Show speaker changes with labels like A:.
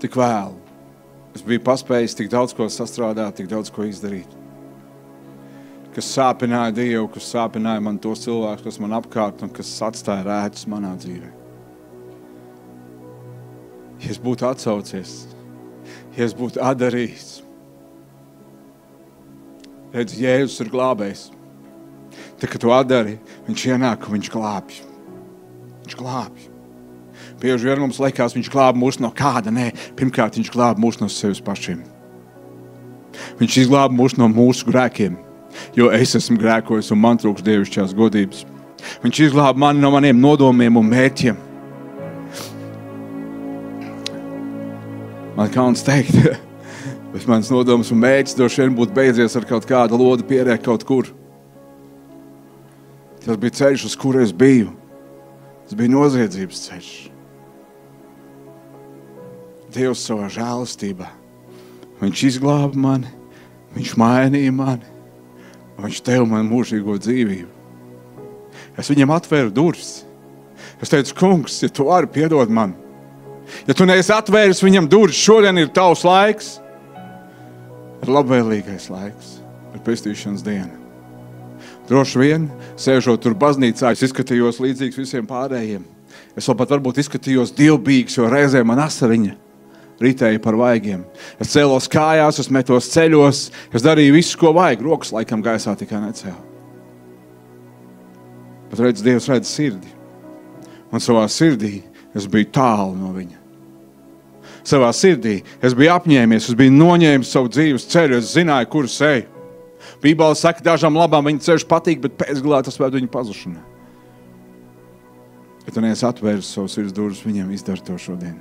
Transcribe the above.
A: tik vēlu. Es biju paspējis tik daudz ko sastrādāt, tik daudz ko izdarīt. Kas sāpināja Dievu, kas sāpināja man tos cilvēkus, kas man apkārt un kas atstāja rētus manā dzīvē. Ja es būtu atsaucies, ja es būtu atdarījis, redz, Jēzus ir glābējs. Tad, kad tu atdari, viņš ienāk un viņš glābj. Viņš glābj. Bieži vien mums liekas, viņš glāb mūs no kāda, nē. Pirmkārt, viņš glāb mūs no sevis pašiem. Viņš izglāb mūs no mūsu grēkiem, jo es esmu grēkojis un man trūks dievišķās godības. Viņš izglāb mani no maniem nodomiem un mērķiem. Man kauns teikt, bet mans nodoms un mērķis droši vien būtu beidzies ar kaut kādu lodu pierē kaut kur. Tas bija ceļš, uz kuru es biju. Tas bija noziedzības ceļš. Dievs savā žēlastībā. Viņš izglāba mani, viņš mainīja mani, un viņš deva man mūžīgo dzīvību. Es viņam atvēru durvis. Es teicu, kungs, ja tu vari piedod man, ja tu neesi atvēris viņam durvis, šodien ir tavs laiks, ir labvēlīgais laiks, ir pestīšanas diena. Droši vien, sēžot tur baznīcā, es izskatījos līdzīgs visiem pārējiem. Es vēl pat varbūt izskatījos dievbīgs, jo reizē man asariņa ritēja par vaigiem. Es cēlos kājās, es metos ceļos, es darīju visu, ko vajag. Rokas laikam gaisā tikai necēlu. Bet redz, Dievs redz sirdi. Un savā sirdī es biju tālu no viņa. Savā sirdī es biju apņēmies, es biju noņēmis savu dzīves ceļu, es zināju, kur es eju. Bībele saka, dažām labām viņa ceļš patīk, bet pēcgalā tas ved viņa pazušanā. Ja tu neesi atvēris savu sirds durvis, viņam izdara to šodien.